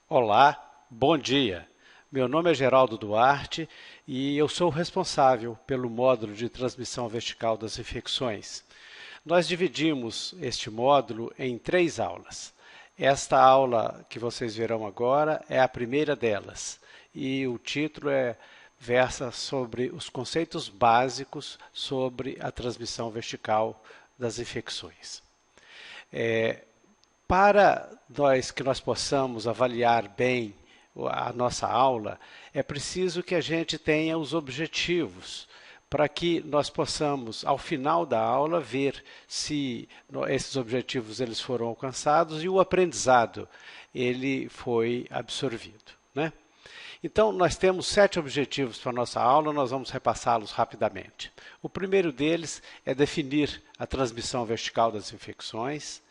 Olá, bom dia. Meu nome é Geraldo Duarte e eu sou o responsável pelo módulo de transmissão vertical das infecções. Nós dividimos este módulo em 3 aulas. Esta aula que vocês verão agora é a primeira delas e o título versa sobre os conceitos básicos sobre a transmissão vertical das infecções. Para que nós possamos avaliar bem a nossa aula, é preciso que a gente tenha os objetivos, para que nós possamos, ao final da aula, ver se esses objetivos eles foram alcançados e o aprendizado ele foi absorvido, né? Então, nós temos 7 objetivos para a nossa aula, nós vamos repassá-los rapidamente. O primeiro deles é definir a transmissão vertical das infecções,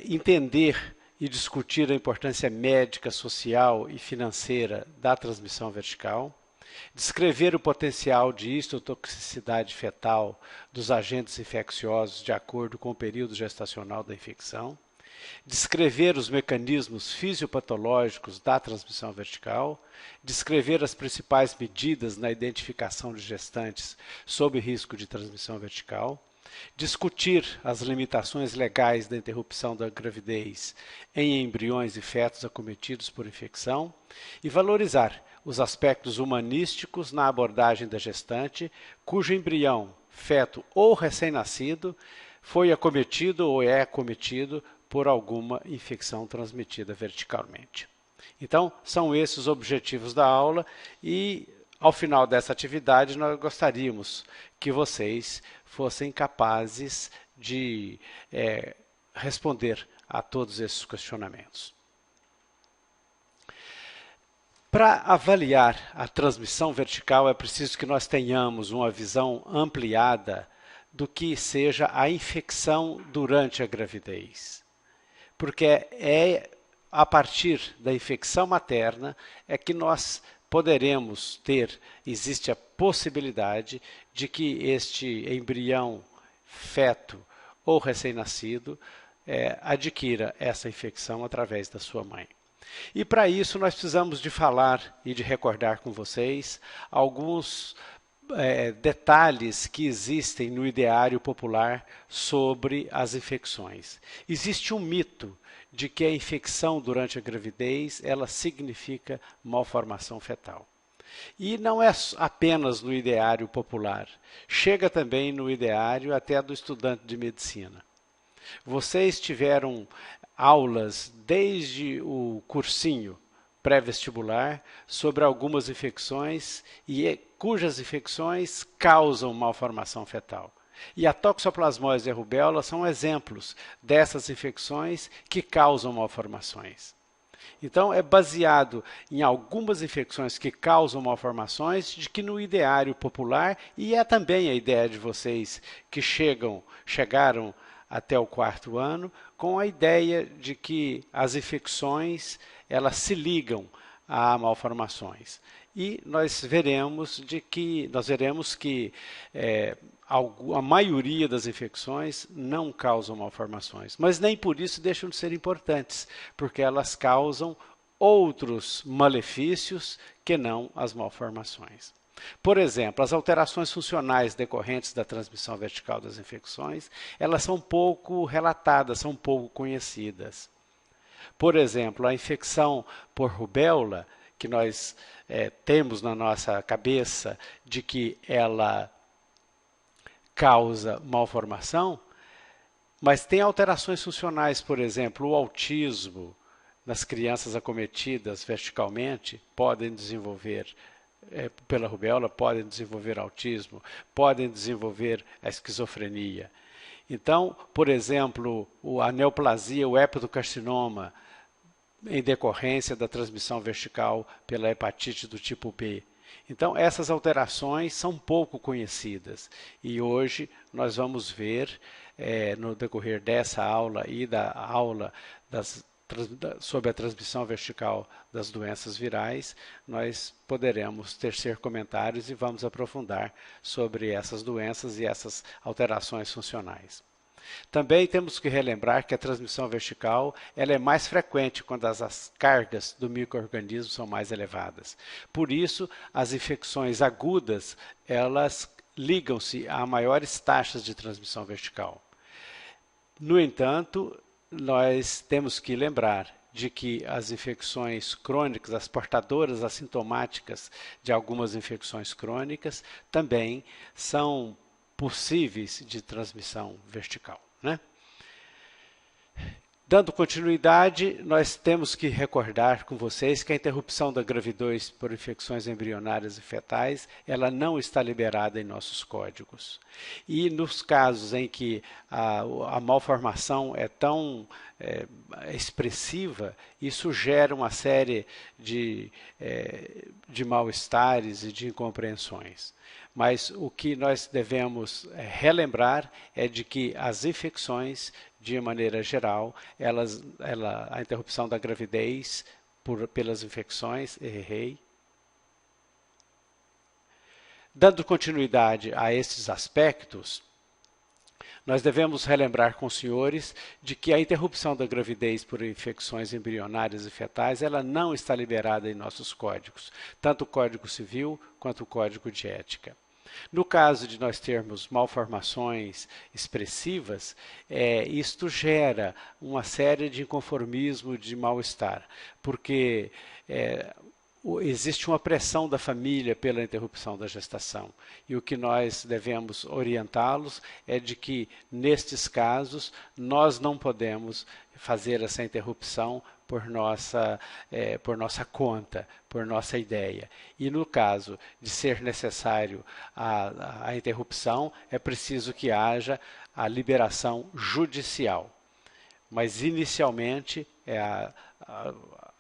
entender e discutir a importância médica, social e financeira da transmissão vertical, descrever o potencial de histotoxicidade fetal dos agentes infecciosos de acordo com o período gestacional da infecção, descrever os mecanismos fisiopatológicos da transmissão vertical, descrever as principais medidas na identificação de gestantes sob risco de transmissão vertical, discutir as limitações legais da interrupção da gravidez em embriões e fetos acometidos por infecção e valorizar os aspectos humanísticos na abordagem da gestante cujo embrião, feto ou recém-nascido foi acometido ou é acometido por alguma infecção transmitida verticalmente. Então, são esses os objetivos da aula e ao final dessa atividade, nós gostaríamos que vocês fossem capazes de responder a todos esses questionamentos. Para avaliar a transmissão vertical, é preciso que nós tenhamos uma visão ampliada do que seja a infecção durante a gravidez. Porque é a partir da infecção materna que nós existe a possibilidade de que este embrião, feto ou recém-nascido adquira essa infecção através da sua mãe. E para isso nós precisamos de falar e de recordar com vocês alguns detalhes que existem no ideário popular sobre as infecções. Existe um mito de que a infecção durante a gravidez ela significa malformação fetal. E não é apenas no ideário popular, chega também no ideário até do estudante de medicina. Vocês tiveram aulas desde o cursinho pré-vestibular sobre algumas infecções cujas infecções causam malformação fetal. E a toxoplasmose e a rubéola são exemplos dessas infecções que causam malformações. Então, é baseado em algumas infecções que causam malformações, de que no ideário popular, e é também a ideia de vocês que chegaram até o 4º ano, com a ideia de que as infecções elas se ligam a malformações. E nós veremos que a maioria das infecções não causam malformações, mas nem por isso deixam de ser importantes, porque elas causam outros malefícios que não as malformações. Por exemplo, as alterações funcionais decorrentes da transmissão vertical das infecções, elas são pouco relatadas, são pouco conhecidas. Por exemplo, a infecção por rubéola, que nós temos na nossa cabeça de que ela causa malformação, mas tem alterações funcionais, por exemplo, o autismo nas crianças acometidas verticalmente podem desenvolver pela rubéola, podem desenvolver autismo, podem desenvolver a esquizofrenia. Então, por exemplo, a neoplasia, o hepatocarcinoma, em decorrência da transmissão vertical pela hepatite do tipo B. Então, essas alterações são pouco conhecidas e hoje nós vamos ver, no decorrer dessa aula e da aula sobre a transmissão vertical das doenças virais, nós poderemos tecer comentários e vamos aprofundar sobre essas doenças e essas alterações funcionais. Também temos que relembrar que a transmissão vertical ela é mais frequente quando as cargas do micro-organismo são mais elevadas. Por isso, as infecções agudas, elas ligam-se a maiores taxas de transmissão vertical. No entanto, nós temos que lembrar de que as infecções crônicas, as portadoras assintomáticas de algumas infecções crônicas, também são possíveis de transmissão vertical, né? Dando continuidade, nós temos que recordar com vocês que a interrupção da gravidez por infecções embrionárias e fetais, ela não está liberada em nossos códigos. E nos casos em que a malformação é tão expressiva, isso gera uma série de mal-estares e de incompreensões. Mas o que nós devemos relembrar é de que as infecções, de maneira geral, a interrupção da gravidez pelas infecções, Dando continuidade a esses aspectos, nós devemos relembrar com os senhores de que a interrupção da gravidez por infecções embrionárias e fetais, ela não está liberada em nossos códigos, tanto o Código Civil quanto o Código de Ética. No caso de nós termos malformações expressivas, isto gera uma série de inconformismo, de mal-estar, porque existe uma pressão da família pela interrupção da gestação. E o que nós devemos orientá-los é de que, nestes casos, nós não podemos fazer essa interrupção por nossa conta, por nossa ideia. E no caso de ser necessário a interrupção, é preciso que haja a liberação judicial. Mas inicialmente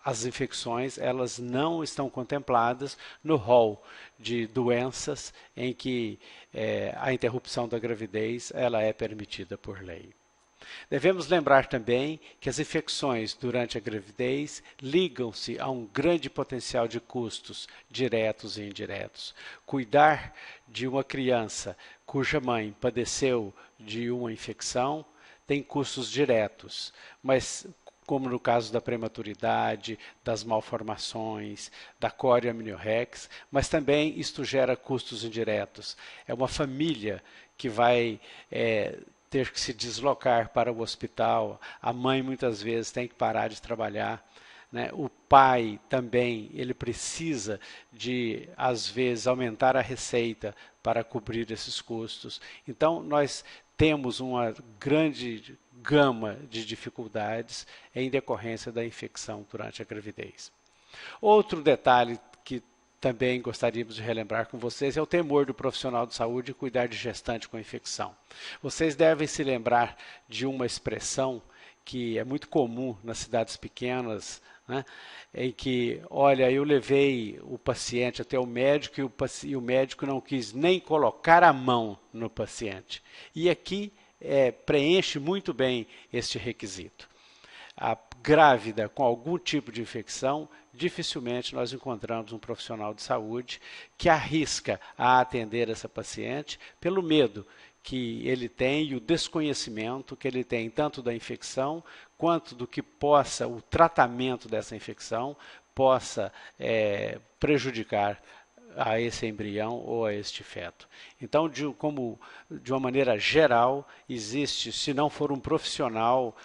as infecções elas não estão contempladas no rol de doenças em que a interrupção da gravidez ela é permitida por lei. Devemos lembrar também que as infecções durante a gravidez ligam-se a um grande potencial de custos diretos e indiretos. Cuidar de uma criança cuja mãe padeceu de uma infecção tem custos diretos, mas como no caso da prematuridade, das malformações, da corioamniorrex, mas também isto gera custos indiretos. É uma família que vai ter que se deslocar para o hospital, a mãe muitas vezes tem que parar de trabalhar, né? O pai também, ele precisa de, às vezes, aumentar a receita para cobrir esses custos. Então, nós temos uma grande gama de dificuldades em decorrência da infecção durante a gravidez. Outro detalhe que também gostaríamos de relembrar com vocês é o temor do profissional de saúde em cuidar de gestante com infecção. Vocês devem se lembrar de uma expressão que é muito comum nas cidades pequenas, né, em que, olha, eu levei o paciente até o médico e o médico não quis nem colocar a mão no paciente. E aqui preenche muito bem este requisito. A grávida com algum tipo de infecção, dificilmente nós encontramos um profissional de saúde que arrisca a atender essa paciente pelo medo que ele tem e o desconhecimento que ele tem tanto da infecção quanto do que possa o tratamento dessa infecção possa prejudicar a esse embrião ou a este feto. Então, de uma maneira geral, existe, se não for um profissional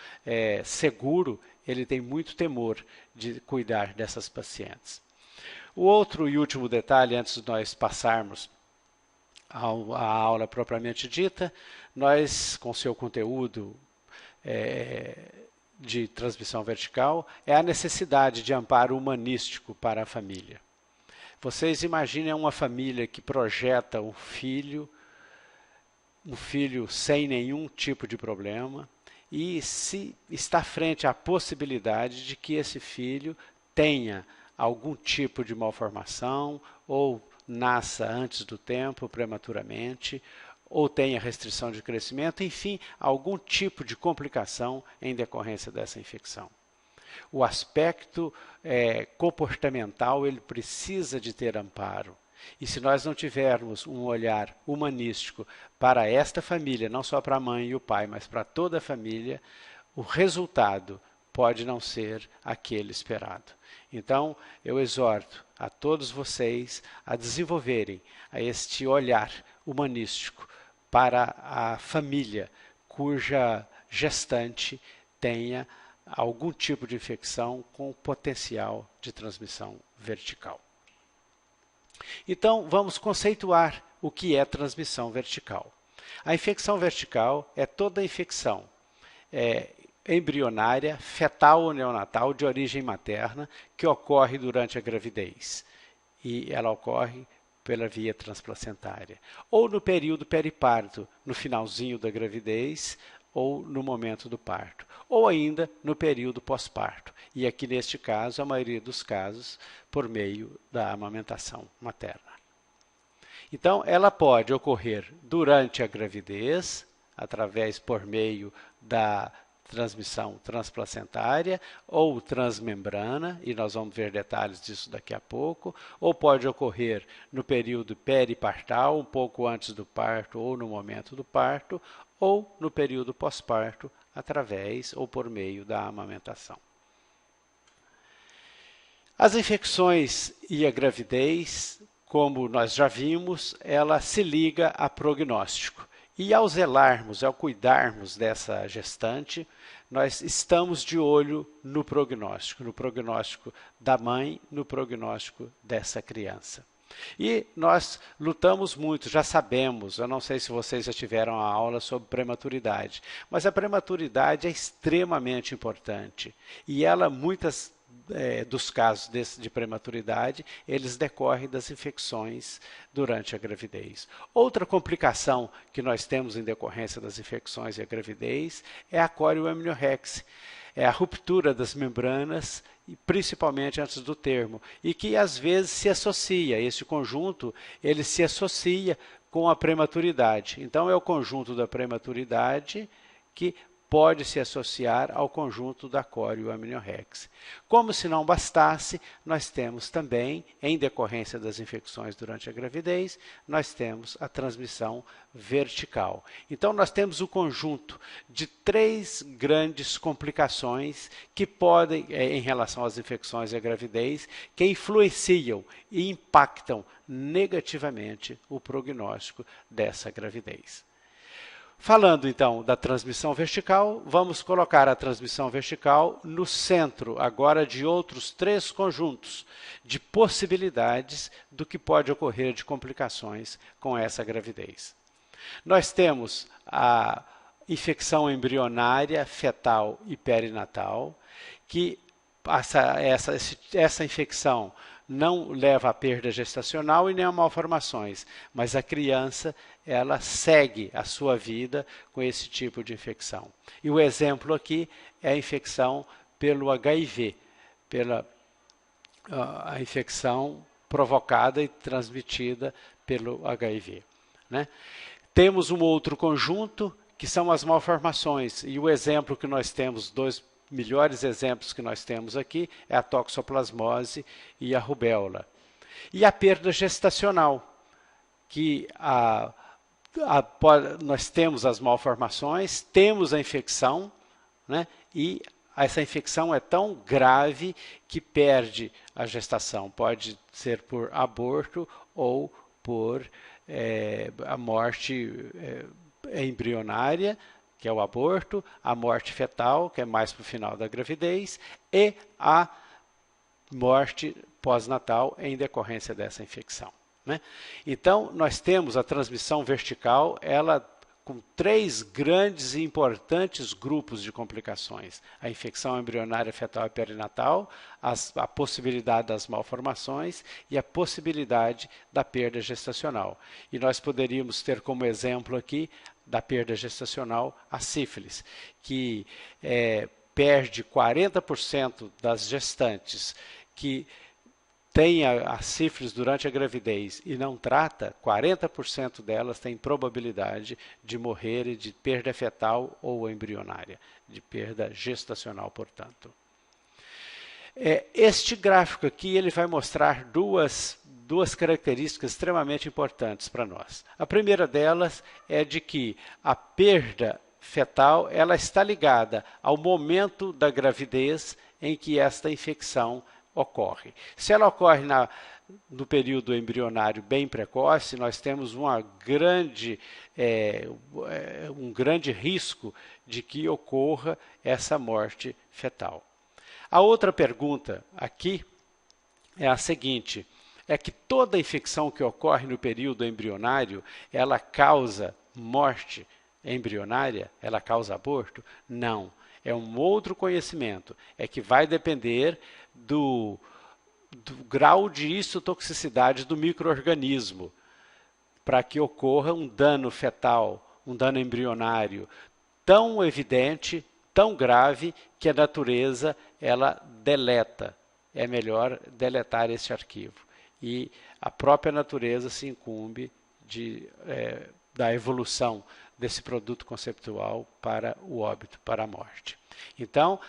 seguro, ele tem muito temor de cuidar dessas pacientes. O outro e último detalhe, antes de nós passarmos à aula propriamente dita, nós, com seu conteúdo de transmissão vertical, é a necessidade de amparo humanístico para a família. Vocês imaginem uma família que projeta um filho sem nenhum tipo de problema, e se está frente à possibilidade de que esse filho tenha algum tipo de malformação, ou nasça antes do tempo, prematuramente, ou tenha restrição de crescimento, enfim, algum tipo de complicação em decorrência dessa infecção. O aspecto comportamental ele precisa de ter amparo. E se nós não tivermos um olhar humanístico para esta família, não só para a mãe e o pai, mas para toda a família, o resultado pode não ser aquele esperado. Então, eu exorto a todos vocês a desenvolverem este olhar humanístico para a família cuja gestante tenha algum tipo de infecção com potencial de transmissão vertical. Então, vamos conceituar o que é transmissão vertical. A infecção vertical é toda infecção embrionária, fetal ou neonatal de origem materna que ocorre durante a gravidez. E ela ocorre pela via transplacentária. Ou no período periparto, no finalzinho da gravidez, ou no momento do parto, ou ainda no período pós-parto. E aqui neste caso, a maioria dos casos, por meio da amamentação materna. Então, ela pode ocorrer durante a gravidez, por meio da transmissão transplacentária ou transmembrana, e nós vamos ver detalhes disso daqui a pouco, ou pode ocorrer no período peripartal, um pouco antes do parto ou no momento do parto, ou no período pós-parto, através ou por meio da amamentação. As infecções e a gravidez, como nós já vimos, ela se liga a prognóstico. E ao zelarmos, ao cuidarmos dessa gestante, nós estamos de olho no prognóstico da mãe, no prognóstico dessa criança. E nós lutamos muito, já sabemos, eu não sei se vocês já tiveram a aula sobre prematuridade, mas a prematuridade é extremamente importante e ela, dos casos de prematuridade, eles decorrem das infecções durante a gravidez. Outra complicação que nós temos em decorrência das infecções e a gravidez é a corioamniorexia, é a ruptura das membranas, principalmente antes do termo, e que às vezes se associa, esse conjunto, ele se associa com a prematuridade. Então é o conjunto da prematuridade que pode se associar ao conjunto da corioamniorexia. Como se não bastasse, nós temos também, em decorrência das infecções durante a gravidez, nós temos a transmissão vertical. Então, nós temos o conjunto de 3 grandes complicações que podem, em relação às infecções e à gravidez, que influenciam e impactam negativamente o prognóstico dessa gravidez. Falando então da transmissão vertical, vamos colocar a transmissão vertical no centro agora de outros 3 conjuntos de possibilidades do que pode ocorrer de complicações com essa gravidez. Nós temos a infecção embrionária, fetal e perinatal, que essa infecção não leva à perda gestacional e nem a malformações, mas a criança ela segue a sua vida com esse tipo de infecção. E o exemplo aqui é a infecção pelo HIV, a infecção provocada e transmitida pelo HIV. Né? Temos um outro conjunto que são as malformações, e o exemplo que nós temos, 2 melhores exemplos que nós temos aqui é a toxoplasmose e a rubéola. E a perda gestacional, que nós temos as malformações, temos a infecção, né? E essa infecção é tão grave que perde a gestação. Pode ser por aborto ou por a morte embrionária, que é o aborto, a morte fetal, que é mais para o final da gravidez, e a morte pós-natal em decorrência dessa infecção. Né? Então, nós temos a transmissão vertical, ela com 3 grandes e importantes grupos de complicações. A infecção embrionária, fetal e perinatal, a possibilidade das malformações e a possibilidade da perda gestacional. E nós poderíamos ter como exemplo aqui da perda gestacional a sífilis, que perde 40% das gestantes que tem a sífilis durante a gravidez e não trata, 40% delas têm probabilidade de morrer de perda fetal ou embrionária, de perda gestacional, portanto. Este gráfico aqui ele vai mostrar 2 duas características extremamente importantes para nós. A primeira delas é de que a perda fetal ela está ligada ao momento da gravidez em que esta infecção ocorre. Se ela ocorre no período embrionário bem precoce, nós temos um grande risco de que ocorra essa morte fetal. A outra pergunta aqui é a seguinte, é que toda infecção que ocorre no período embrionário, ela causa morte embrionária? Ela causa aborto? Não. É um outro conhecimento. É que vai depender do grau de histotoxicidade do micro-organismo para que ocorra um dano fetal, um dano embrionário tão evidente, tão grave, que a natureza ela deleta. É melhor deletar esse arquivo. E a própria natureza se incumbe da evolução desse produto conceptual para o óbito, para a morte. Então,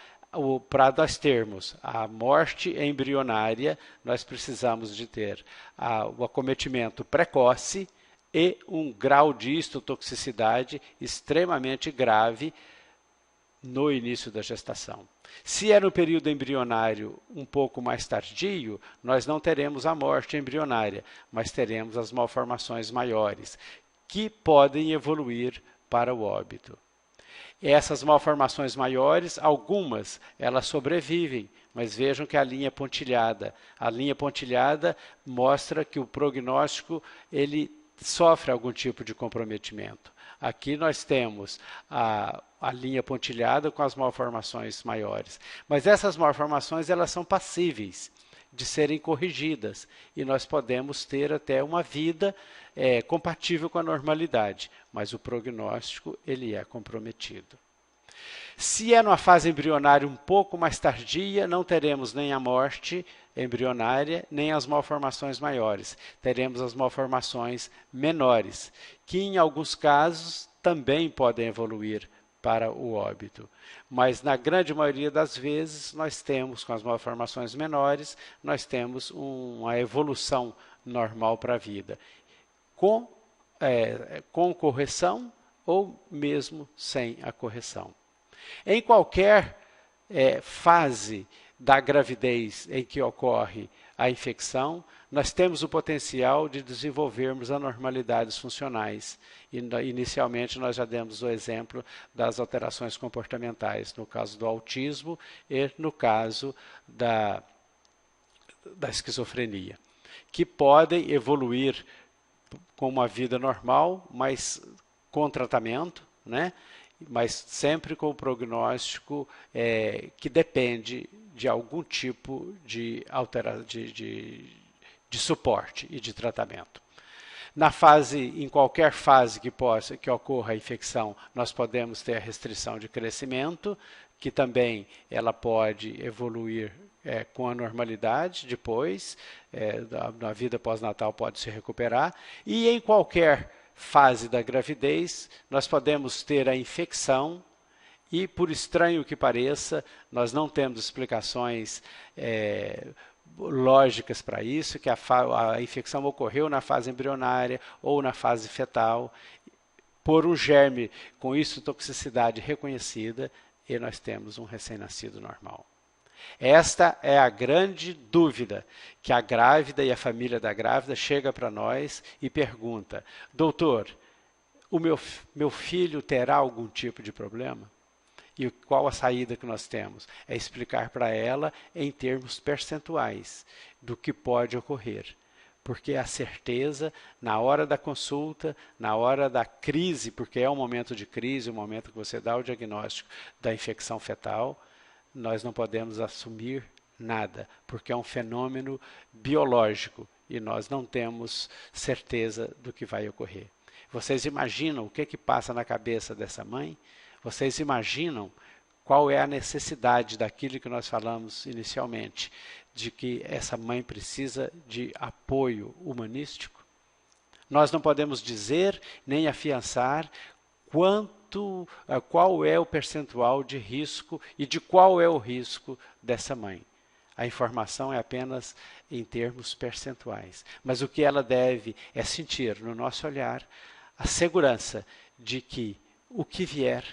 para nós termos a morte embrionária, nós precisamos de ter o acometimento precoce e um grau de histotoxicidade extremamente grave no início da gestação. Se é no período embrionário um pouco mais tardio, nós não teremos a morte embrionária, mas teremos as malformações maiores, que podem evoluir para o óbito. Essas malformações maiores, algumas, elas sobrevivem, mas vejam que a linha pontilhada mostra que o prognóstico ele sofre algum tipo de comprometimento. Aqui nós temos a linha pontilhada com as malformações maiores. Mas essas malformações elas são passíveis de serem corrigidas e nós podemos ter até uma vida compatível com a normalidade, mas o prognóstico ele é comprometido. Se é numa fase embrionária um pouco mais tardia, não teremos nem a morte embrionária, nem as malformações maiores. Teremos as malformações menores, que em alguns casos também podem evoluir para o óbito. Mas na grande maioria das vezes, nós temos, com as malformações menores, nós temos uma evolução normal para a vida, com correção ou mesmo sem a correção. Em qualquer fase da gravidez em que ocorre a infecção, nós temos o potencial de desenvolvermos anormalidades funcionais. Inicialmente, nós já demos o exemplo das alterações comportamentais, no caso do autismo e no caso da esquizofrenia, que podem evoluir com uma vida normal, mas com tratamento, né? Mas sempre com o prognóstico que depende de algum tipo de suporte e de tratamento. Em qualquer fase que ocorra a infecção, nós podemos ter a restrição de crescimento, que também ela pode evoluir com a normalidade depois, na vida pós-natal pode se recuperar, e em qualquer fase da gravidez, nós podemos ter a infecção e, por estranho que pareça, nós não temos explicações lógicas para isso, que a infecção ocorreu na fase embrionária ou na fase fetal, por um germe com histotoxicidade reconhecida, e nós temos um recém-nascido normal. Esta é a grande dúvida que a grávida e a família da grávida chega para nós e pergunta: doutor, o meu filho terá algum tipo de problema? E qual a saída que nós temos? É explicar para ela em termos percentuais do que pode ocorrer. Porque a certeza, na hora da consulta, na hora da crise, porque é um momento de crise, o momento que você dá o diagnóstico da infecção fetal, nós não podemos assumir nada, porque é um fenômeno biológico e nós não temos certeza do que vai ocorrer. Vocês imaginam o que passa na cabeça dessa mãe? Vocês imaginam qual é a necessidade daquilo que nós falamos inicialmente, de que essa mãe precisa de apoio humanístico? Nós não podemos dizer nem afiançar qual é o percentual de risco e de qual é o risco dessa mãe. A informação é apenas em termos percentuais. Mas o que ela deve é sentir no nosso olhar a segurança de que o que vier,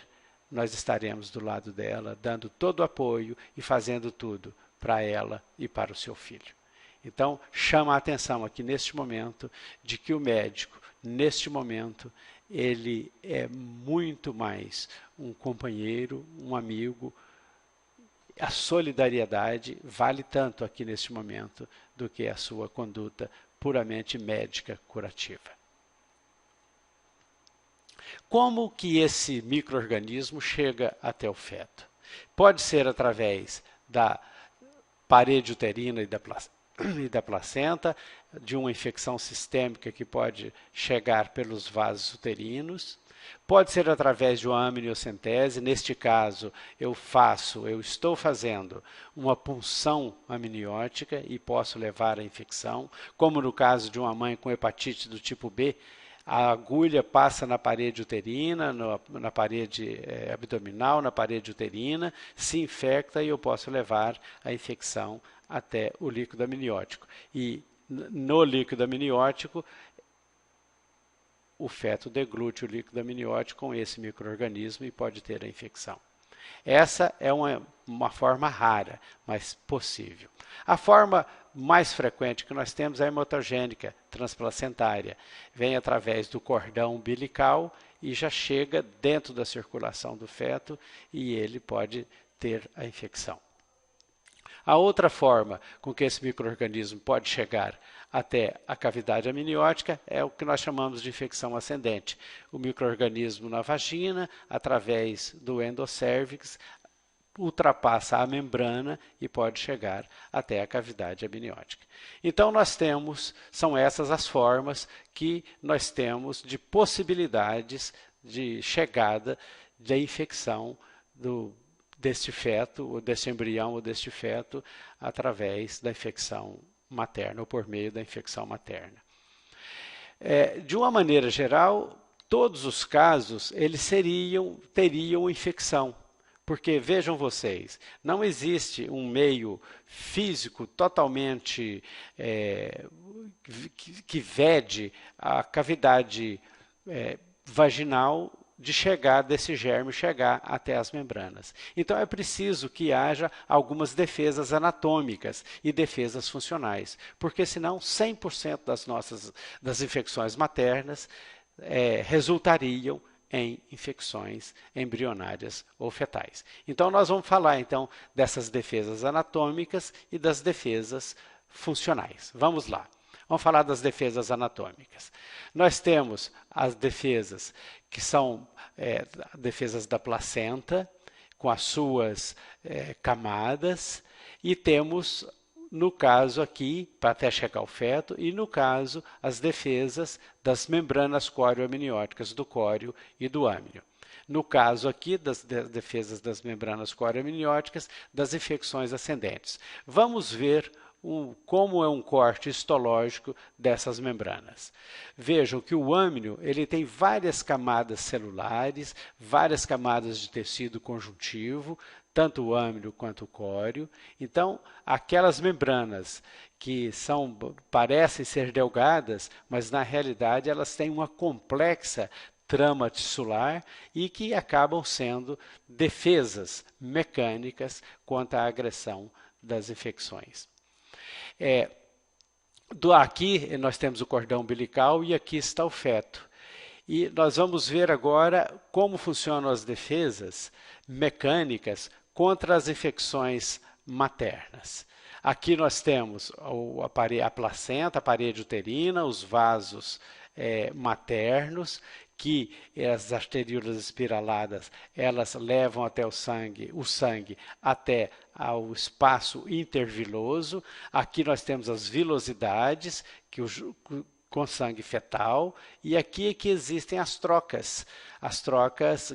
nós estaremos do lado dela, dando todo o apoio e fazendo tudo para ela e para o seu filho. Então, chama a atenção aqui neste momento de que o médico, neste momento, ele é muito mais um companheiro, um amigo. A solidariedade vale tanto aqui neste momento do que a sua conduta puramente médica curativa. Como que esse micro-organismo chega até o feto? Pode ser através da parede uterina e da placenta, de uma infecção sistêmica que pode chegar pelos vasos uterinos. Pode ser através de uma amniocentese. Neste caso, eu estou fazendo uma punção amniótica e posso levar à infecção, como no caso de uma mãe com hepatite do tipo B. A agulha passa na parede uterina, na parede abdominal, na parede uterina, se infecta e eu posso levar a infecção até o líquido amniótico. E no líquido amniótico, o feto deglute o líquido amniótico com esse micro-organismo e pode ter a infecção. Essa é uma forma rara, mas possível. A forma mais frequente que nós temos é a hematogênica transplacentária. Vem através do cordão umbilical e já chega dentro da circulação do feto e ele pode ter a infecção. A outra forma com que esse micro-organismo pode chegar até a cavidade amniótica é o que nós chamamos de infecção ascendente. O micro-organismo na vagina, através do endocérvix, ultrapassa a membrana e pode chegar até a cavidade amniótica. Então são essas as formas que nós temos de possibilidades de chegada da infecção deste feto, ou deste embrião, ou deste feto, através da infecção materna, ou por meio da infecção materna. De uma maneira geral, todos os casos, eles teriam infecção. Porque, vejam vocês, não existe um meio físico totalmente que vede a cavidade vaginal desse germe chegar até as membranas. Então é preciso que haja algumas defesas anatômicas e defesas funcionais, porque senão 100% das infecções maternas resultariam em infecções embrionárias ou fetais. Então nós vamos falar dessas defesas anatômicas e das defesas funcionais. Vamos lá. Vamos falar das defesas anatômicas. Nós temos as defesas que são defesas da placenta, com as suas camadas, e temos, no caso aqui, para até chegar ao feto, e no caso, as defesas das membranas córeo-amnióticas, do córeo e do âmnio. No caso aqui, das defesas das membranas córeo-amnióticas, das infecções ascendentes. Vamos ver como é um corte histológico dessas membranas. Vejam que o âmnio ele tem várias camadas celulares, várias camadas de tecido conjuntivo, tanto o âmnio quanto o córeo. Então, aquelas membranas que parecem ser delgadas, mas na realidade elas têm uma complexa trama tissular e que acabam sendo defesas mecânicas contra a agressão das infecções. Aqui nós temos o cordão umbilical e aqui está o feto. E nós vamos ver agora como funcionam as defesas mecânicas contra as infecções maternas. Aqui nós temos a placenta, a parede uterina, os vasos maternos, que as arteríolas espiraladas elas levam até o sangue até ao espaço interviloso. Aqui nós temos as vilosidades com sangue fetal, e aqui é que existem as trocas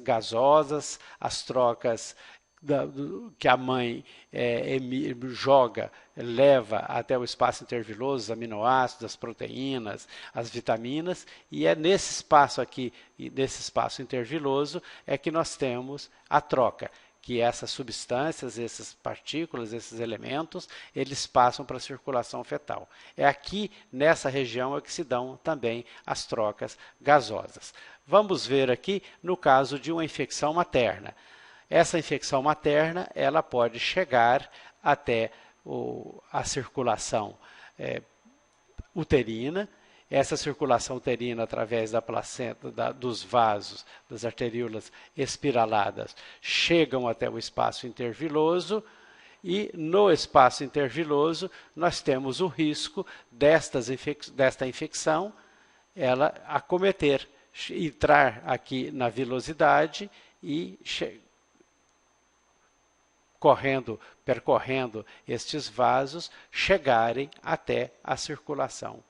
gasosas, as trocas que a mãe leva até o espaço interviloso, os aminoácidos, as proteínas, as vitaminas, e é nesse espaço aqui, nesse espaço interviloso, é que nós temos a troca, que essas substâncias, essas partículas, esses elementos, eles passam para a circulação fetal. É aqui, nessa região, é que se dão também as trocas gasosas. Vamos ver aqui no caso de uma infecção materna. Essa infecção materna, ela pode chegar até a circulação uterina. Essa circulação uterina, através da placenta, dos vasos, das arteríolas espiraladas, chegam até o espaço interviloso, e no espaço interviloso nós temos o risco desta infecção ela acometer, entrar aqui na vilosidade e percorrendo estes vasos, chegarem até a circulação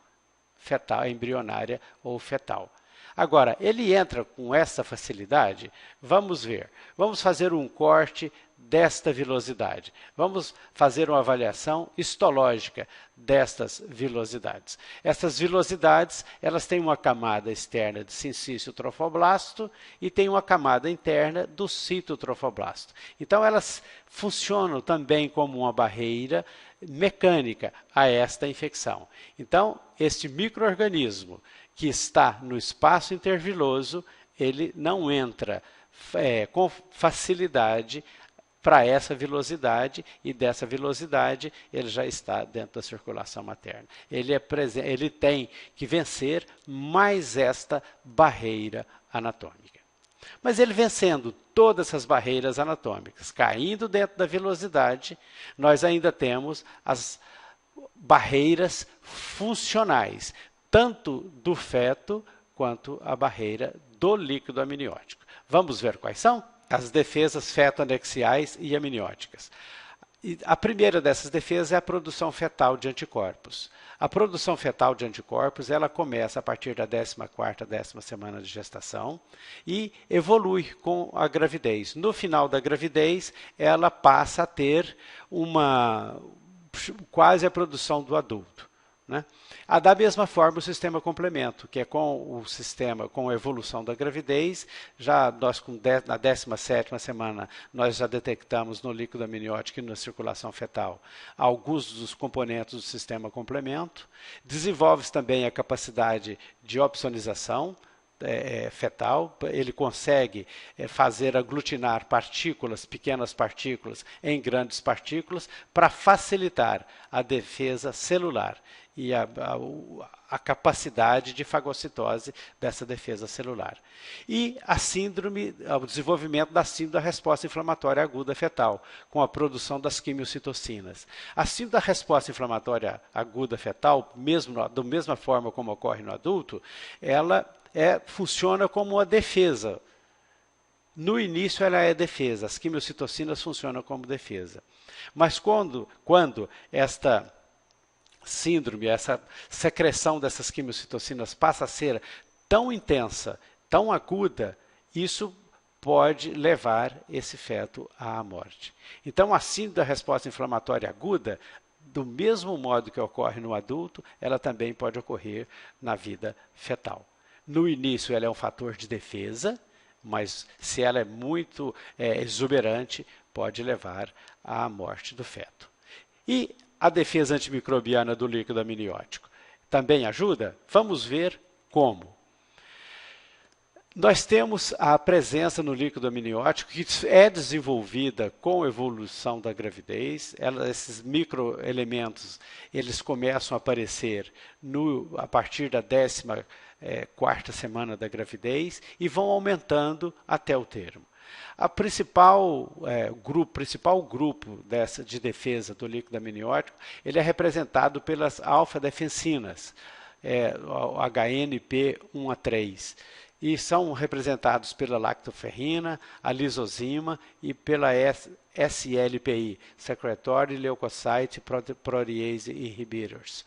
fetal, embrionária ou fetal. Agora, ele entra com essa facilidade? Vamos ver. Vamos fazer um corte desta vilosidade. Vamos fazer uma avaliação histológica destas vilosidades. Essas vilosidades, elas têm uma camada externa de sincício trofoblasto e tem uma camada interna do citotrofoblasto. Então, elas funcionam também como uma barreira mecânica a esta infecção. Então, este micro-organismo que está no espaço interviloso, ele não entra com facilidade para essa vilosidade, e dessa vilosidade ele já está dentro da circulação materna. Ele tem que vencer mais esta barreira anatômica. Mas ele vencendo todas essas barreiras anatômicas, caindo dentro da vilosidade, nós ainda temos as barreiras funcionais, tanto do feto quanto a barreira do líquido amniótico. Vamos ver quais são? As defesas fetoanexiais e amnióticas. E a primeira dessas defesas é a produção fetal de anticorpos. A produção fetal de anticorpos, ela começa a partir da 14ª, 10ª semana de gestação e evolui com a gravidez. No final da gravidez, ela passa a ter quase a produção do adulto, né? Da mesma forma, o sistema complemento, que é com a evolução da gravidez, na 17ª semana, nós já detectamos no líquido amniótico e na circulação fetal alguns dos componentes do sistema complemento. Desenvolve-se também a capacidade de opsonização fetal, ele consegue fazer aglutinar pequenas partículas em grandes partículas para facilitar a defesa celular e a capacidade de fagocitose dessa defesa celular. E o desenvolvimento da síndrome da resposta inflamatória aguda fetal, com a produção das quimiocitocinas. A síndrome da resposta inflamatória aguda fetal, da mesma forma como ocorre no adulto, ela funciona como uma defesa. No início ela é defesa, as quimiocitocinas funcionam como defesa. Mas quando esta síndrome, essa secreção dessas quimiocitocinas passa a ser tão intensa, tão aguda, isso pode levar esse feto à morte. Então, a síndrome da resposta inflamatória aguda, do mesmo modo que ocorre no adulto, ela também pode ocorrer na vida fetal. No início, ela é um fator de defesa, mas se ela é muito exuberante, pode levar à morte do feto. E a defesa antimicrobiana do líquido amniótico também ajuda? Vamos ver como. Nós temos a presença no líquido amniótico que é desenvolvida com a evolução da gravidez. Esses microelementos, eles começam a aparecer a partir da 14ª semana da gravidez e vão aumentando até o termo. O principal grupo de defesa do líquido amniótico, ele é representado pelas alfa-defensinas, o HNP1 a 3. E são representados pela lactoferrina, a lisozima e pela SLPI, Secretory Leukocyte Protease Inhibitors.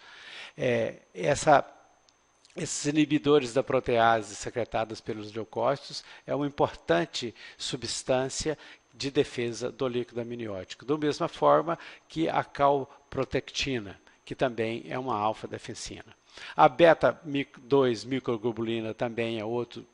Esses inibidores da protease secretadas pelos leucócitos é uma importante substância de defesa do líquido amniótico, da mesma forma que a calprotectina, que também é uma alfa-defensina. A beta-2 microglobulina também é outro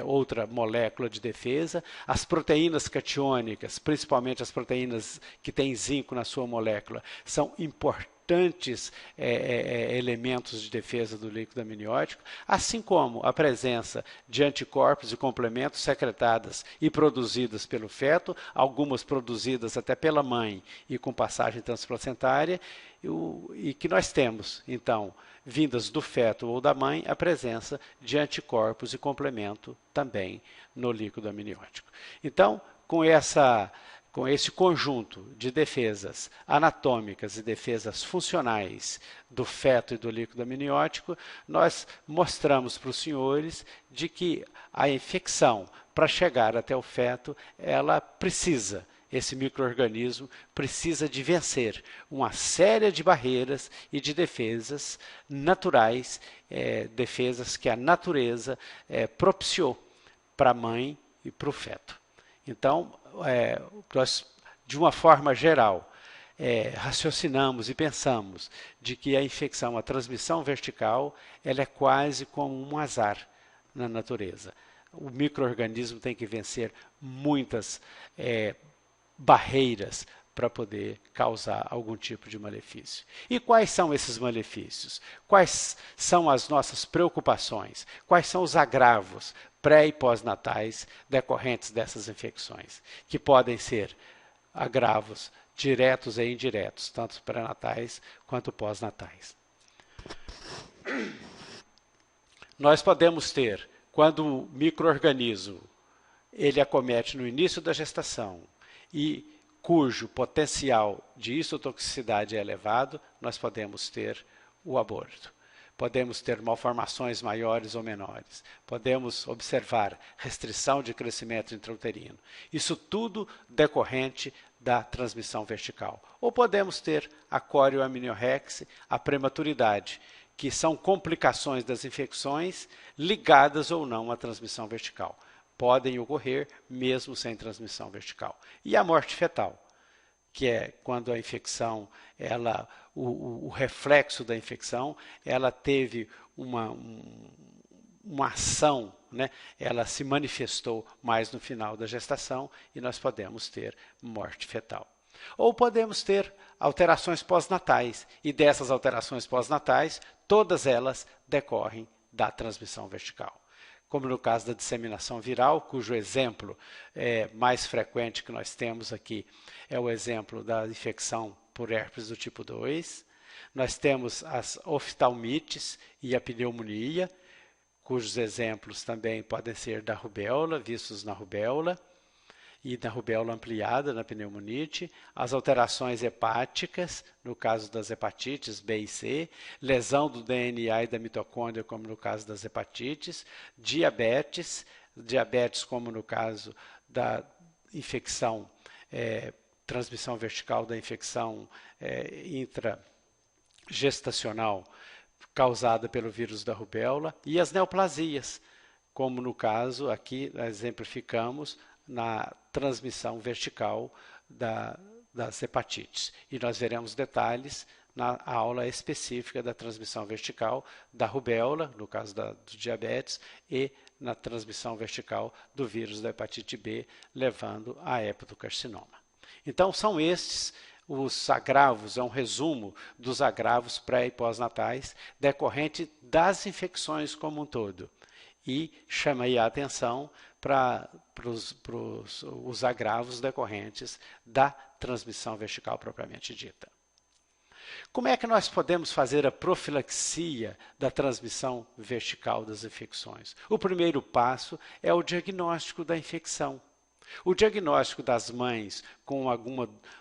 outra molécula de defesa. As proteínas catiônicas, principalmente as proteínas que têm zinco na sua molécula, são importantes elementos de defesa do líquido amniótico, assim como a presença de anticorpos e complementos secretadas e produzidas pelo feto, algumas produzidas até pela mãe e com passagem transplacentária, e que nós temos, então, vindas do feto ou da mãe, a presença de anticorpos e complemento também no líquido amniótico. Então, com esse conjunto de defesas anatômicas e defesas funcionais do feto e do líquido amniótico, nós mostramos para os senhores de que a infecção, para chegar até o feto, esse micro-organismo precisa de vencer uma série de barreiras e de defesas naturais, defesas que a natureza propiciou para a mãe e para o feto. Então, nós, de uma forma geral, raciocinamos e pensamos de que a infecção, a transmissão vertical, ela é quase como um azar na natureza. O micro-organismo tem que vencer muitas barreiras para poder causar algum tipo de malefício. E quais são esses malefícios? Quais são as nossas preocupações? Quais são os agravos pré- e pós-natais decorrentes dessas infecções? Que podem ser agravos diretos e indiretos, tanto pré-natais quanto pós-natais. Nós podemos ter, quando o micro-organismo ele acomete no início da gestação e cujo potencial de histotoxicidade é elevado, nós podemos ter o aborto. Podemos ter malformações maiores ou menores. Podemos observar restrição de crescimento intrauterino. Isso tudo decorrente da transmissão vertical. Ou podemos ter a corioamniorexia, a prematuridade, que são complicações das infecções ligadas ou não à transmissão vertical. Podem ocorrer mesmo sem transmissão vertical. E a morte fetal, que é quando a infecção, o reflexo da infecção, ela teve uma ação, né? Ela se manifestou mais no final da gestação e nós podemos ter morte fetal. Ou podemos ter alterações pós-natais, e dessas alterações pós-natais, todas elas decorrem da transmissão vertical. Como no caso da disseminação viral, cujo exemplo mais frequente que nós temos aqui é o exemplo da infecção por herpes do tipo 2. Nós temos as oftalmites e a pneumonia, cujos exemplos também podem ser da rubéola, vistos na rubéola, e na rubéola ampliada, na pneumonite, as alterações hepáticas, no caso das hepatites B e C, lesão do DNA e da mitocôndria, como no caso das hepatites, diabetes como no caso da infecção, transmissão vertical da infecção intragestacional causada pelo vírus da rubéola, e as neoplasias, como no caso, aqui exemplificamos, na transmissão vertical das hepatites. E nós veremos detalhes na aula específica da transmissão vertical da rubéola, no caso do diabetes, e na transmissão vertical do vírus da hepatite B, levando a hepatocarcinoma. Então, são estes os agravos, é um resumo dos agravos pré- e pós-natais decorrente das infecções como um todo. E chama aí a atenção para os agravos decorrentes da transmissão vertical propriamente dita. Como é que nós podemos fazer a profilaxia da transmissão vertical das infecções? O primeiro passo é o diagnóstico da infecção. O diagnóstico das mães com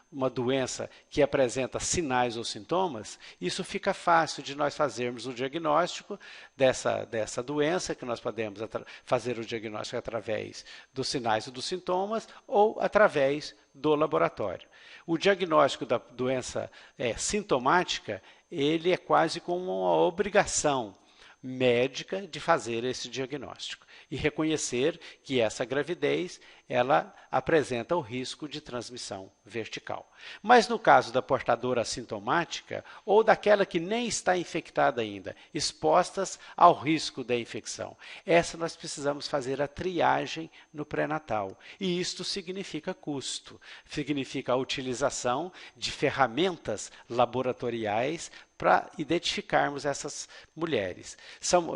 uma doença que apresenta sinais ou sintomas, isso fica fácil de nós fazermos o diagnóstico dessa doença, que nós podemos fazer o diagnóstico através dos sinais e dos sintomas ou através do laboratório. O diagnóstico da doença sintomática, ele é quase como uma obrigação médica de fazer esse diagnóstico e reconhecer que essa gravidez ela apresenta o risco de transmissão vertical. Mas no caso da portadora assintomática ou daquela que nem está infectada ainda, expostas ao risco da infecção, essa nós precisamos fazer a triagem no pré-natal. E isto significa custo, significa a utilização de ferramentas laboratoriais para identificarmos essas mulheres.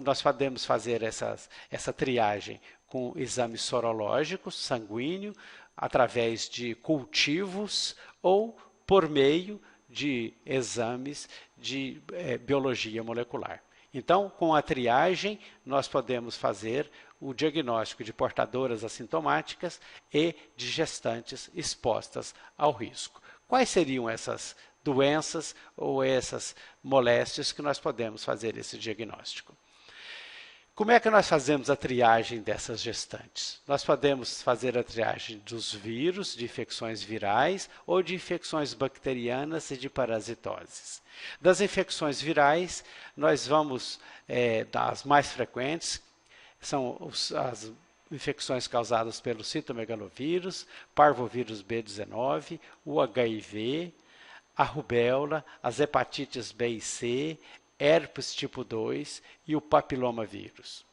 Nós podemos fazer essa triagem com exames sorológicos, sanguíneo, através de cultivos ou por meio de exames de biologia molecular. Então, com a triagem, nós podemos fazer o diagnóstico de portadoras assintomáticas e de gestantes expostas ao risco. Quais seriam essas doenças ou essas moléstias que nós podemos fazer esse diagnóstico? Como é que nós fazemos a triagem dessas gestantes? Nós podemos fazer a triagem dos vírus, de infecções virais ou de infecções bacterianas e de parasitoses. Das infecções virais, nós vamos das mais frequentes, são as infecções causadas pelo citomegalovírus, parvovírus B19, o HIV, a rubéola, as hepatites B e C, herpes tipo 2 e o papilomavírus.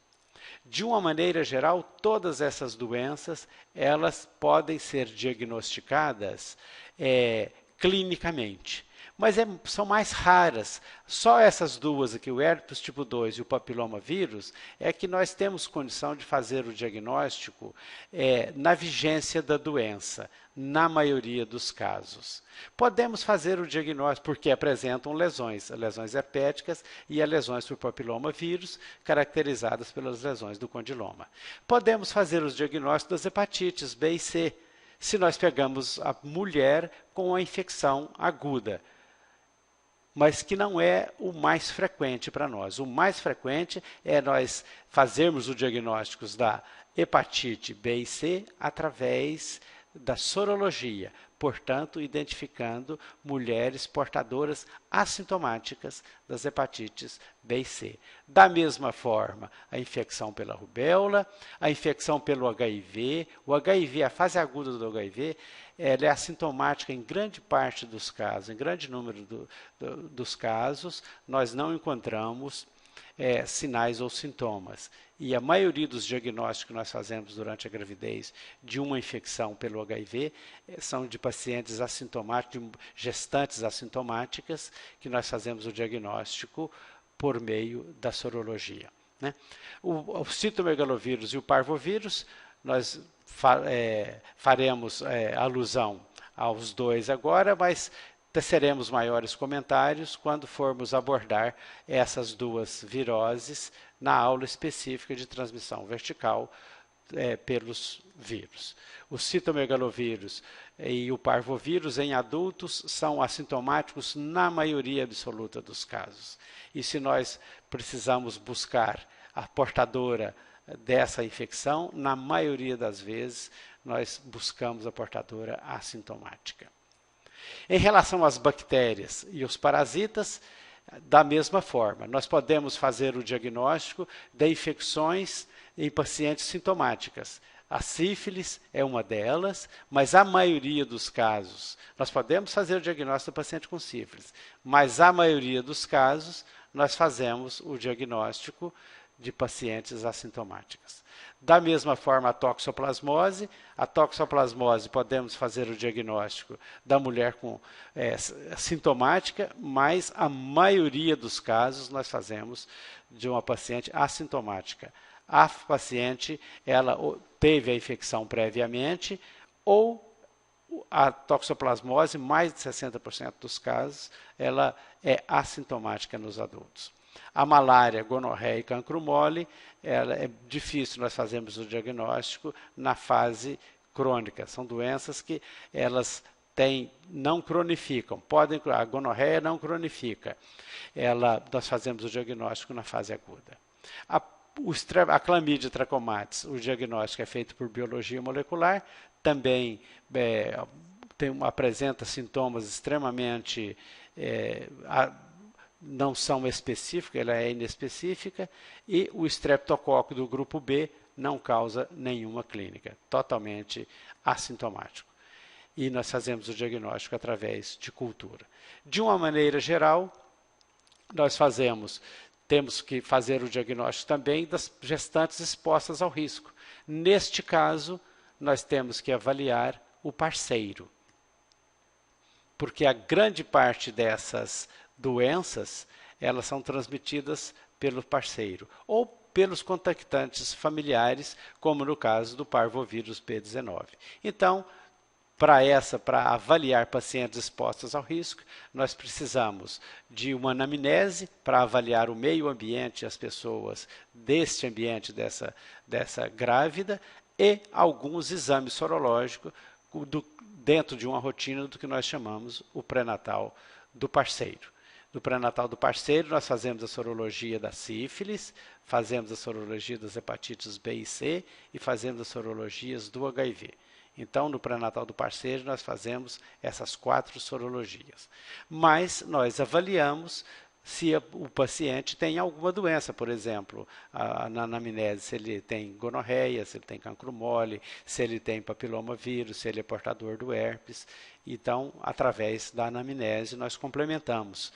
De uma maneira geral, todas essas doenças elas podem ser diagnosticadas clinicamente, mas são mais raras. Só essas duas aqui, o herpes tipo 2 e o papilomavírus, é que nós temos condição de fazer o diagnóstico na vigência da doença, na maioria dos casos. Podemos fazer o diagnóstico porque apresentam lesões herpéticas e as lesões por papilomavírus, caracterizadas pelas lesões do condiloma. Podemos fazer os diagnósticos das hepatites B e C, se nós pegamos a mulher com a infecção aguda, mas que não é o mais frequente para nós. O mais frequente é nós fazermos o diagnóstico da hepatite B e C através da sorologia, portanto, identificando mulheres portadoras assintomáticas das hepatites B e C. Da mesma forma, a infecção pela rubéola, a infecção pelo HIV, o HIV, a fase aguda do HIV, ela é assintomática em grande parte dos casos, em grande número dos casos, nós não encontramos sinais ou sintomas. E a maioria dos diagnósticos que nós fazemos durante a gravidez de uma infecção pelo HIV são de pacientes assintomáticos, de gestantes assintomáticas, que nós fazemos o diagnóstico por meio da sorologia. Né? O citomegalovírus e o parvovírus, nós faremos alusão aos dois agora, mas teceremos maiores comentários quando formos abordar essas duas viroses na aula específica de transmissão vertical pelos vírus. O citomegalovírus e o parvovírus em adultos são assintomáticos na maioria absoluta dos casos. E se nós precisamos buscar a portadora dessa infecção, na maioria das vezes nós buscamos a portadora assintomática. Em relação às bactérias e os parasitas, da mesma forma, nós podemos fazer o diagnóstico de infecções em pacientes sintomáticas. A sífilis é uma delas, mas a maioria dos casos, nós podemos fazer o diagnóstico do paciente com sífilis, mas a maioria dos casos, nós fazemos o diagnóstico de pacientes assintomáticas. Da mesma forma, a toxoplasmose podemos fazer o diagnóstico da mulher com sintomática, mas a maioria dos casos nós fazemos de uma paciente assintomática. A paciente, ela teve a infecção previamente ou a toxoplasmose, mais de 60% dos casos, ela é assintomática nos adultos. A malária, gonorreia e cancro mole, é difícil nós fazermos o diagnóstico na fase crônica. São doenças que elas não cronificam. A gonorreia não cronifica. Nós fazemos o diagnóstico na fase aguda. A clamídia trachomatis, o diagnóstico é feito por biologia molecular, também apresenta sintomas extremamente não são específicas, ela é inespecífica, e o estreptococo do grupo B, não causa nenhuma clínica, totalmente assintomático. E nós fazemos o diagnóstico através de cultura. De uma maneira geral, temos que fazer o diagnóstico também das gestantes expostas ao risco. Neste caso, nós temos que avaliar o parceiro, porque a grande parte dessas doenças, elas são transmitidas pelo parceiro ou pelos contactantes familiares, como no caso do parvovírus B19. Então, para avaliar pacientes expostos ao risco, nós precisamos de uma anamnese para avaliar o meio ambiente e as pessoas deste ambiente dessa grávida e alguns exames sorológicos dentro de uma rotina do que nós chamamos o pré-natal do parceiro. No pré-natal do parceiro, nós fazemos a sorologia da sífilis, fazemos a sorologia das hepatites B e C e fazemos as sorologias do HIV. Então, no pré-natal do parceiro, nós fazemos essas 4 sorologias. Mas nós avaliamos se o paciente tem alguma doença, por exemplo, na anamnese, se ele tem gonorreia, se ele tem cancro mole, se ele tem papilomavírus, se ele é portador do herpes. Então, através da anamnese, nós complementamos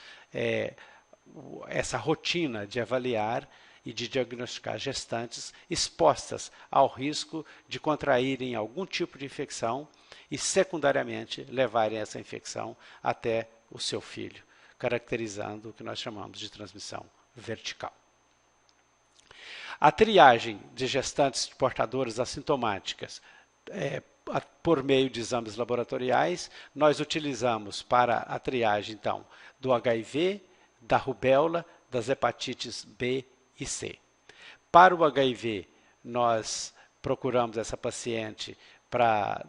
essa rotina de avaliar e de diagnosticar gestantes expostas ao risco de contraírem algum tipo de infecção e, secundariamente, levarem essa infecção até o seu filho, caracterizando o que nós chamamos de transmissão vertical. A triagem de gestantes portadoras assintomáticas por meio de exames laboratoriais, nós utilizamos para a triagem, então, do HIV, da rubéola, das hepatites B e C. Para o HIV, nós procuramos essa paciente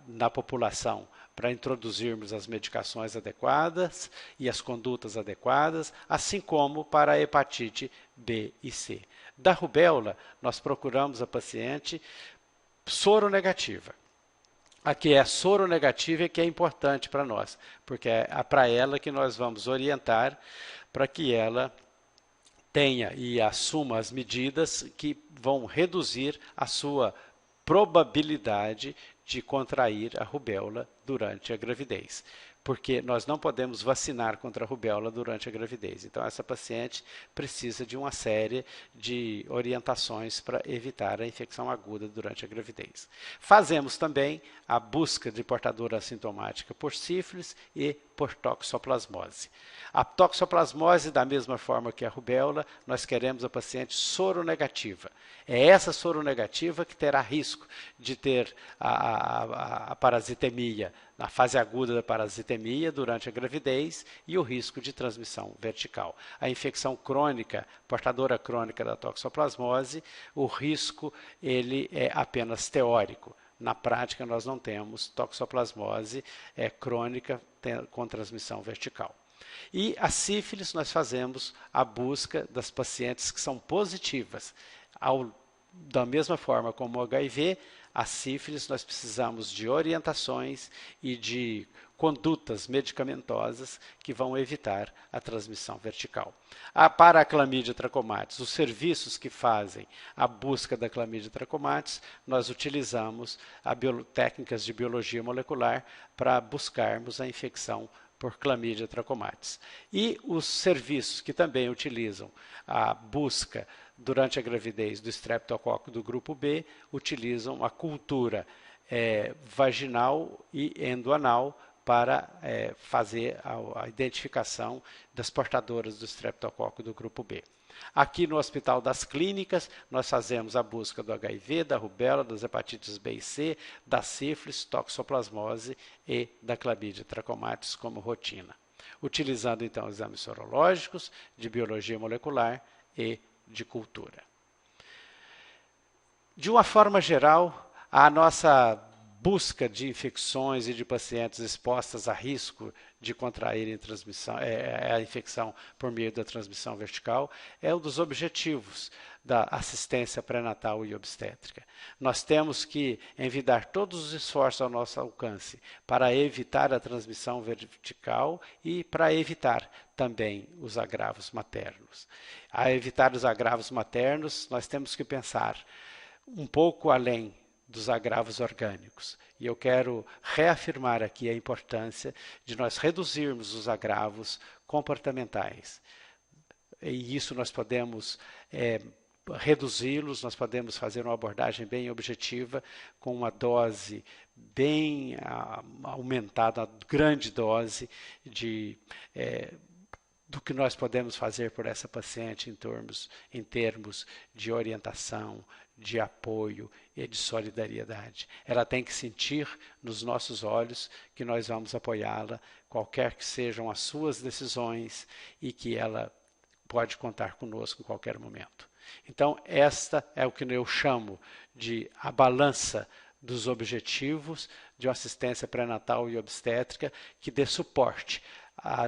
na população para introduzirmos as medicações adequadas e as condutas adequadas, assim como para a hepatite B e C. Da rubéola, nós procuramos a paciente soronegativa. Aqui é a soronegativa que é importante para nós, porque é para ela que nós vamos orientar para que ela tenha e assuma as medidas que vão reduzir a sua probabilidade de contrair a rubéola durante a gravidez, porque nós não podemos vacinar contra a rubéola durante a gravidez. Então, essa paciente precisa de uma série de orientações para evitar a infecção aguda durante a gravidez. Fazemos também a busca de portadora assintomática por sífilis e por toxoplasmose. A toxoplasmose, da mesma forma que a rubéola, nós queremos a paciente soronegativa. É essa soronegativa que terá risco de ter a parasitemia, na fase aguda da parasitemia durante a gravidez e o risco de transmissão vertical. A infecção crônica, portadora crônica da toxoplasmose, o risco ele é apenas teórico. Na prática, nós não temos toxoplasmose crônica com transmissão vertical. E a sífilis, nós fazemos a busca das pacientes que são positivas. Da mesma forma como o HIV, a sífilis, nós precisamos de orientações e de condutas medicamentosas que vão evitar a transmissão vertical. Para a Chlamydia trachomatis, os serviços que fazem a busca da Chlamydia trachomatis, nós utilizamos técnicas de biologia molecular para buscarmos a infecção por Chlamydia trachomatis. E os serviços que também utilizam a busca durante a gravidez do estreptococo do grupo B, utilizam a cultura vaginal e endoanal para fazer a identificação das portadoras do estreptococo do grupo B. Aqui no Hospital das Clínicas, nós fazemos a busca do HIV, da rubéola, das hepatites B e C, da sífilis, toxoplasmose e da Chlamydia trachomatis como rotina, utilizando então exames sorológicos, de biologia molecular e de cultura. De uma forma geral, a nossa busca de infecções e de pacientes expostas a risco de contraírem a infecção por meio da transmissão vertical é um dos objetivos da assistência pré-natal e obstétrica. Nós temos que envidar todos os esforços ao nosso alcance para evitar a transmissão vertical e para evitar também os agravos maternos. A evitar os agravos maternos, nós temos que pensar um pouco além dos agravos orgânicos. E eu quero reafirmar aqui a importância de nós reduzirmos os agravos comportamentais. E isso nós podemos reduzi-los, nós podemos fazer uma abordagem bem objetiva, com uma dose bem aumentada, uma grande dose do que nós podemos fazer por essa paciente em termos de orientação, de apoio e de solidariedade. Ela tem que sentir nos nossos olhos que nós vamos apoiá-la, qualquer que sejam as suas decisões, e que ela pode contar conosco em qualquer momento. Então, esta é o que eu chamo de a balança dos objetivos de uma assistência pré-natal e obstétrica, que dê suporte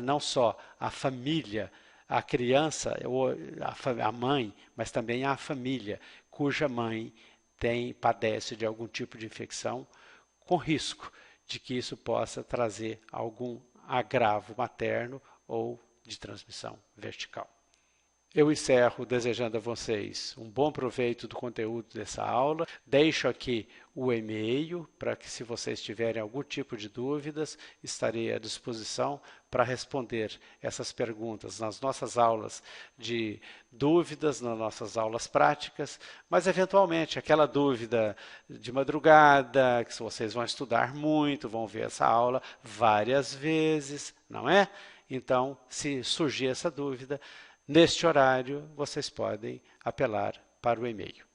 não só à família, à criança, ou à mãe, mas também à família cuja mãe padece de algum tipo de infecção, com risco de que isso possa trazer algum agravo materno ou de transmissão vertical. Eu encerro desejando a vocês um bom proveito do conteúdo dessa aula. Deixo aqui o e-mail para que, se vocês tiverem algum tipo de dúvidas, estarei à disposição para responder essas perguntas nas nossas aulas de dúvidas, nas nossas aulas práticas, mas eventualmente aquela dúvida de madrugada, que vocês vão estudar muito, vão ver essa aula várias vezes, não é? Então, se surgir essa dúvida, neste horário, vocês podem apelar para o e-mail.